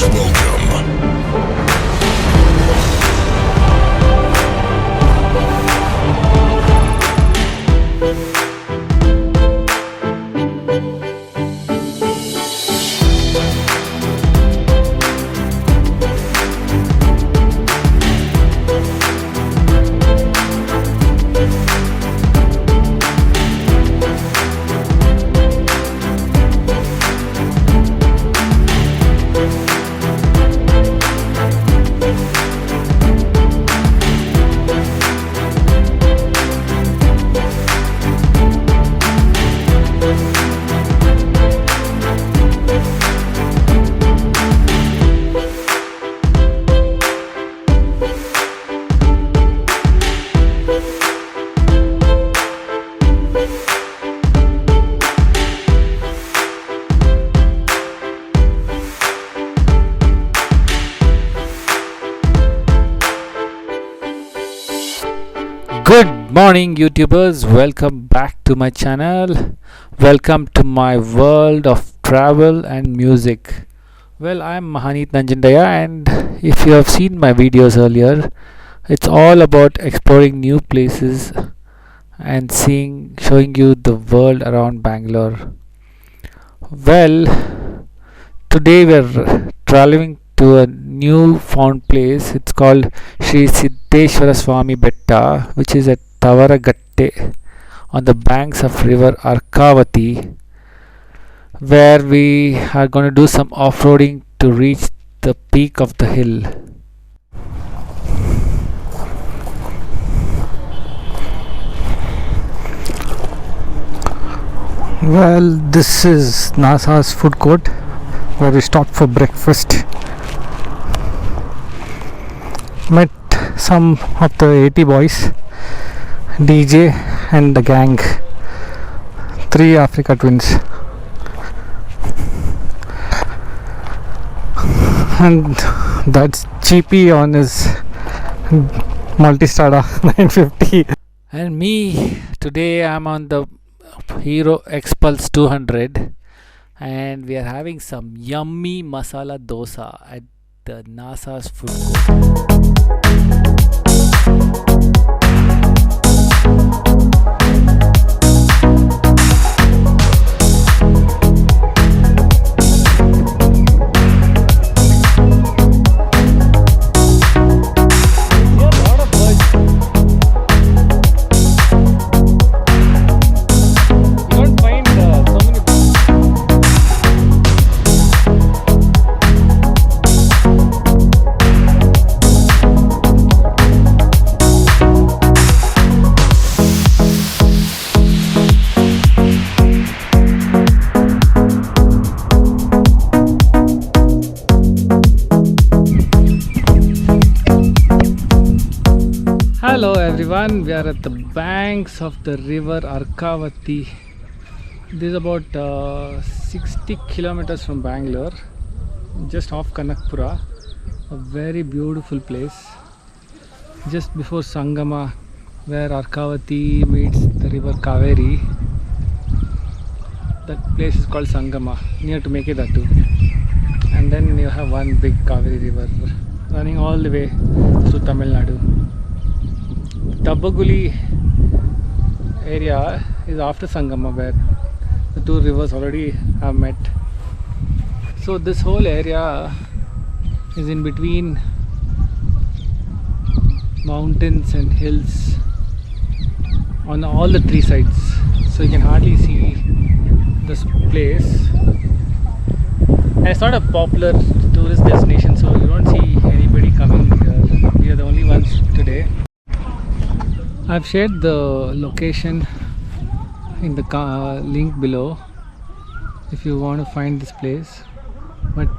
welcome. Good morning, YouTubers. Welcome back to my channel. Welcome to my world of travel and music. Well, I'm Mahaneet and if you have seen my videos earlier, it's all about exploring new places and showing you the world around Bangalore. Well, today we're traveling to a new found place. It's called Shree Sidheshwara Swamy Betta, which is at Thaavaraghatte on the banks of river Arkavathi, where we are going to do some off-roading to reach the peak of the hill. Well, this is NASA's food court where we stopped for breakfast. Met some of the 80 boys, DJ and the gang, 3 Africa twins, and that's GP on his Multistrada 950. And me, today I'm on the Hero Xpulse 200 and we are having some yummy masala dosa at the NASA's food court. Hello everyone, we are at the banks of the river Arkavathi. This is about 60 kilometers from Bangalore, just off Kanakapura. A very beautiful place, just before Sangama, where Arkavathi meets the river Kaveri. That place is called Sangama, near to Meke Dattu. And then you have one big Kaveri river running all the way through Tamil Nadu. Tabaguli area is after Sangama, where the two rivers already have met. So this whole area is in between mountains and hills on all the 3 sides. So you can hardly see this place. And it's not a popular tourist destination, so you don't see anybody coming here. We are the only ones today. I've shared the location in the link below if you want to find this place. But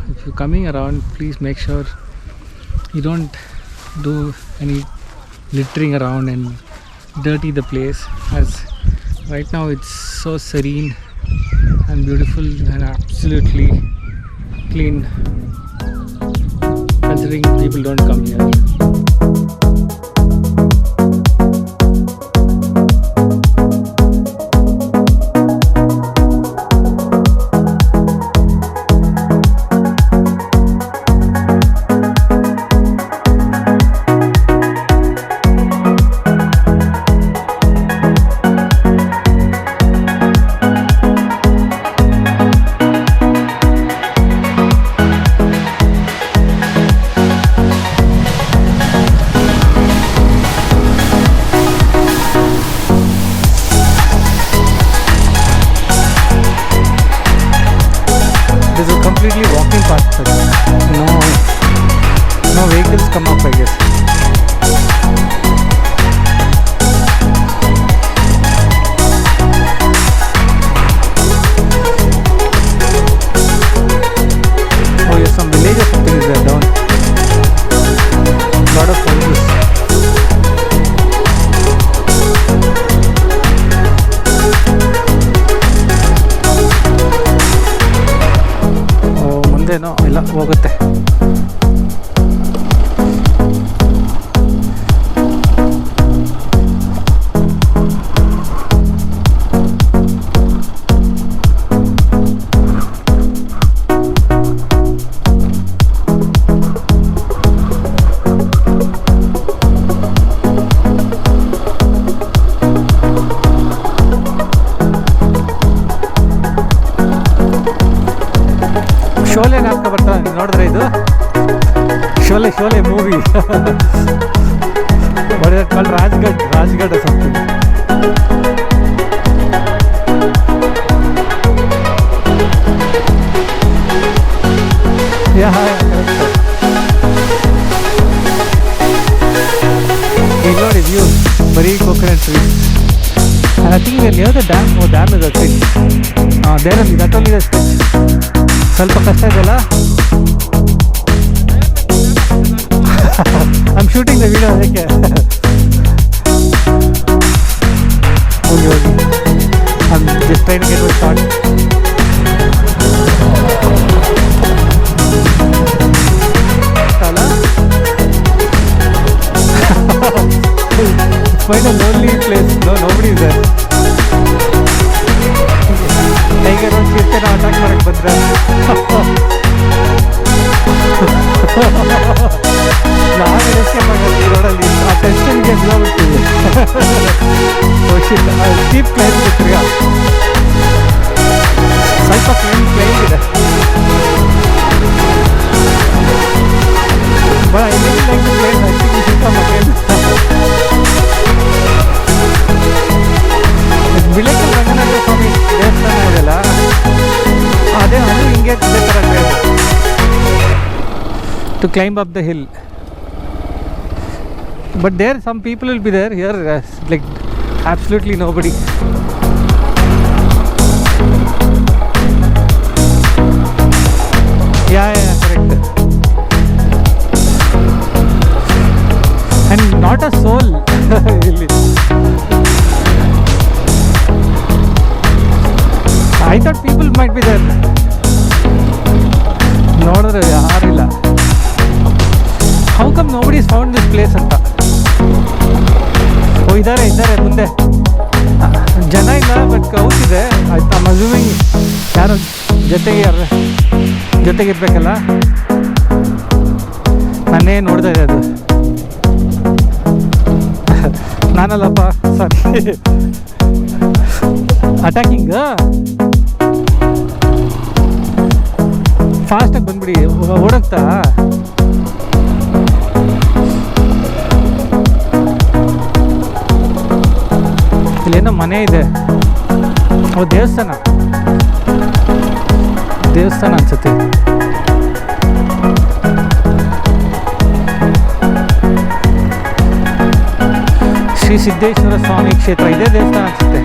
if you're coming around, please make sure you don't do any littering around and dirty the place, as right now it's so serene and beautiful and absolutely clean, considering people don't come here. This is a completely walking path. No vehicles come up, I guess. Oh yes, some village or something is there down. Lot of houses. ಮುಂದೇನೋ ಇಲ್ಲ ಹೋಗುತ್ತೆ. ಶೋಲೆ ನಾಟಕ ಬರ್ತಾನೆ ನೋಡಿದ್ರೆ ಇದು Sholay movie called ರಾಜ್ಗಢ something. ಇಲ್ಲಿ ನೋಡಿ view ಬರೀ coconut tree. And I think we are near the dam. Oh, dam is a thing. There only, that only the sketch. ಸ್ವಲ್ಪ ಕಷ್ಟ ಇದೆಯಲ್ಲ. I'm shooting the video ಅದಕ್ಕೆ. ಹೋಗಿ I'm just trying to get one shot. Find a lonely place. Nobody is there. Tiger ಒಂದು ಚಿರತೆನ attack ಮಾಡಕ್ಕೆ ಬಂದ್ರೆ ನಾನು escape ಆಗೋದು ರೋಡಲ್ಲಿ. ಆ ಟೆನ್ಷನ್ಗೆ ಬಿಡೋಗ್ಬಿಡ್ತೀವಿ. ಸ್ಟೀಪ್ ಕ್ಲೈಂಬ್ ತಿರ್ಗಾ ಸ್ವಲ್ಪ ಕ್ಲೈಂಬ್ ಇದೆ. But I really like the place. I think we should come again. ವಿಲೇಕಲ್ Ranganatha ಸ್ವಾಮಿ ದೇವಸ್ಥಾನ ಇದೆಯಲ್ಲ, ಅದೇ ಅದು ಹಿಂಗೆ ಇದೇ ಥರ trying to climb up the hill. But there some people will be there. Here like absolutely nobody. Yeah, correct. And not a soul. Really. I thought people might be there. ನೋಡಿದ್ರೆ ಯಾರಿಲ್ಲ. How come nobody has found this place ಅಂತ. ಓ ಇದ್ದಾರೆ ಮುಂದೆ ಜನ ಇಲ್ಲ, but ಕೌಸ್ ಇದೆ. ಆಯ್ತು, I'm assuming ಯಾರು ಜೊತೆಗಿರ್ಬೇಕಲ್ಲ. ನಾನೇ ನೋಡ್ತಾ ಇದೆ ಅದು. ನಾನಲ್ಲಪ್ಪ, ಸಾರಿ. ಅಟ್ಯಾಕಿಂಗ್ ಫಾಸ್ಟಾಗಿ ಬಂದ್ಬಿಡಿ, ಓಡಕ್ತಾ. ಇಲ್ಲೇನೋ ಮನೆ ಇದೆ. ಓ ದೇವಸ್ಥಾನ ಅನ್ಸುತ್ತೆ. ಶ್ರೀ ಸಿದ್ದೇಶ್ವರ ಸ್ವಾಮಿ ಕ್ಷೇತ್ರ, ಇದೇ ದೇವಸ್ಥಾನ ಅನ್ಸುತ್ತೆ.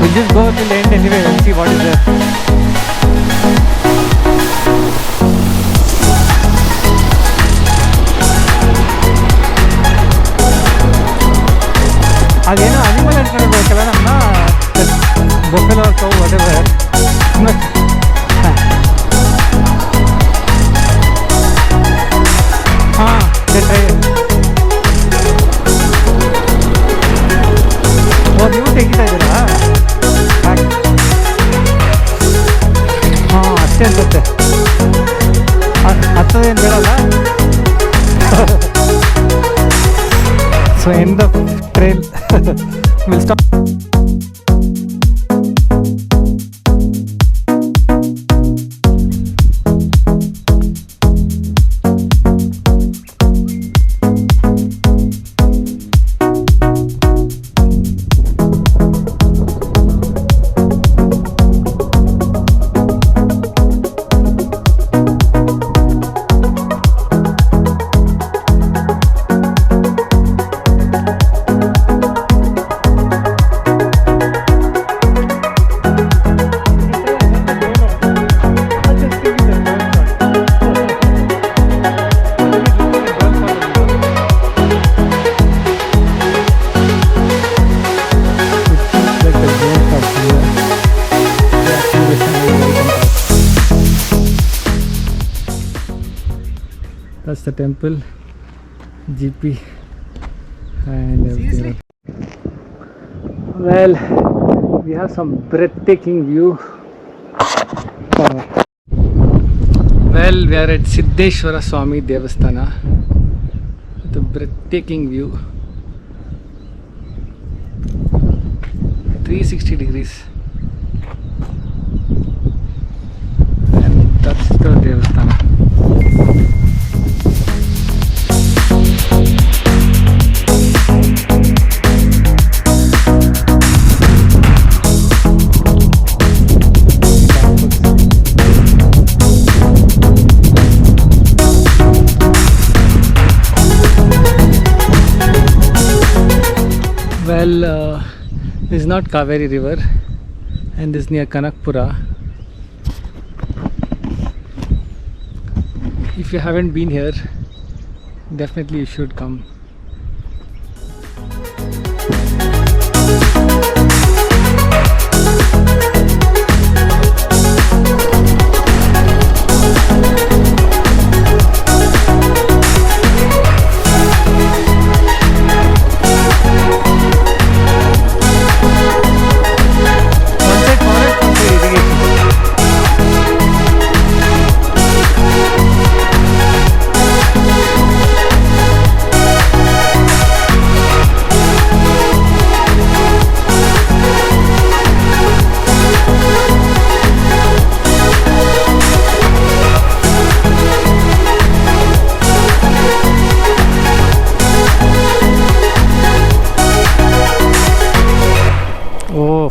We'll just go till the end anyway and see what is there. ಅದೇನೋ ಅನಿಮಲ್ ಅನ್ಕೊಂಡಿರ್ಬೇಕಲ್ಲ ನಮ್ಮ ಬೊಫೆಲೋ ಕೌ whatever. ಹಾಂ ಟ್ರೈ. ಓ ನೀವು ತೆಗಿತಾ ಇದ್ದೀರಾ? ಹಾಂ ಅಷ್ಟೇ ಅನ್ಸುತ್ತೆ. ಹತ್ತದೇನು ಬೇಡಲ್ಲ. So end of trail. Will stop. That's the temple, GP, and everything. Well, we have some breathtaking view. Well, we are at Sidheshwara Swamy Devasthana. The breathtaking view. 360 degrees. And that's the Devasthana. Well, this is not Kaveri river, and this is near Kanakapura. If you haven't been here, definitely you should come.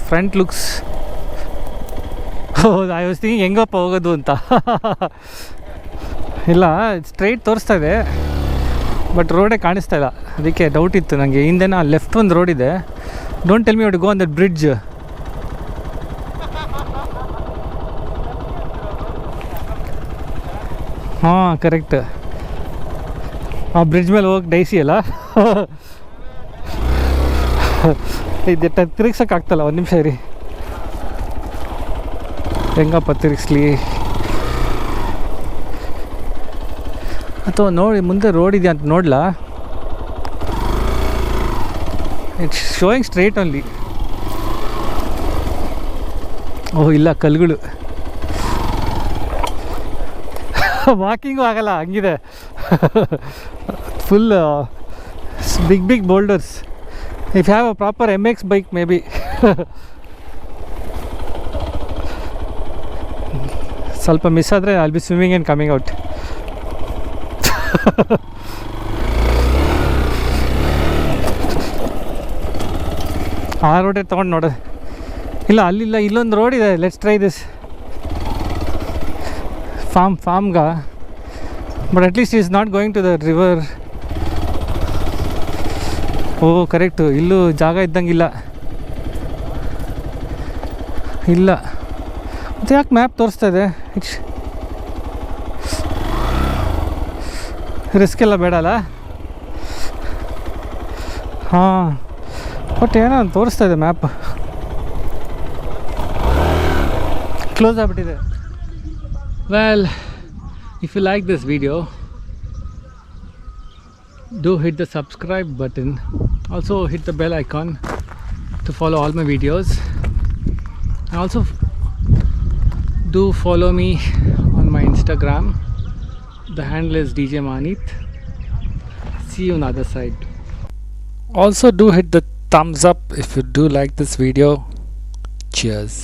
Front looks. Oh, I was thinking ಹೆಂಗಪ್ಪ ಹೋಗೋದು ಅಂತ. ಇಲ್ಲ, straight ತೋರಿಸ್ತಾ ಇದೆ, but ರೋಡೇ ಕಾಣಿಸ್ತಾ ಇಲ್ಲ. ಅದಕ್ಕೆ doubt ಇತ್ತು ನನಗೆ. ಹಿಂದೆನ ಲೆಫ್ಟ್ ಒಂದು ರೋಡ್ ಇದೆ. Don't tell me you to go on that bridge. ಹಾಂ, ಕರೆಕ್ಟ್. ಆ ಬ್ರಿಡ್ಜ್ ಮೇಲೆ ಹೋಗಿ ಡೈಸಿ ಅಲ್ಲ. ಇದು ತಿರುಗ್ಸೋಕೆ ಆಗ್ತಲ್ಲ. ಒಂದು ನಿಮಿಷ ಇರಿ, ಹೆಂಗಪ್ಪ ತಿರುಗಿಸ್ಲಿ. ಅಥವಾ ನೋಡಿ ಮುಂದೆ ರೋಡ್ ಇದೆಯಾ ಅಂತ ನೋಡ್ಲಾ. It's showing straight only. ಓಹ್, ಇಲ್ಲ, ಕಲ್ಗಳು. ವಾಕಿಂಗು ಆಗಲ್ಲ, ಹಂಗಿದೆ. Full big boulders. If you have a proper MX bike, maybe. ಸ್ವಲ್ಪ ಮಿಸ್ ಆದರೆ I'll be swimming and coming out. ಆ ರೋಡೇ ತೊಗೊಂಡು ನೋಡೋದು. ಇಲ್ಲ, ಅಲ್ಲಿಲ್ಲ, ಇಲ್ಲೊಂದು ರೋಡ್ ಇದೆ. Let's try this. ಫಾರ್ಮ್ಗ. But at least is not going to the river. ಓ, ಕರೆಕ್ಟು. ಇಲ್ಲೂ ಜಾಗ ಇದ್ದಂಗಿಲ್ಲ. ಇಲ್ಲ, ಮತ್ತು ಯಾಕೆ ಮ್ಯಾಪ್ ತೋರಿಸ್ತಾ ಇದೆ? ರಿಸ್ಕ್ ಎಲ್ಲ ಬೇಡ ಅಲ್ಲ. ಹಾಂ, ಬಟ್ ಏನೋ ತೋರಿಸ್ತಾ ಇದೆ ಮ್ಯಾಪ್. ಕ್ಲೋಸ್ ಆಗಿಬಿಟ್ಟಿದೆ. Well, if you like this video, do hit the subscribe button. Also hit the bell icon to follow all my videos. And also do follow me on my Instagram. The handle is Djmahaneet. See you on the other side. Also do hit the thumbs up if you do like this video. Cheers.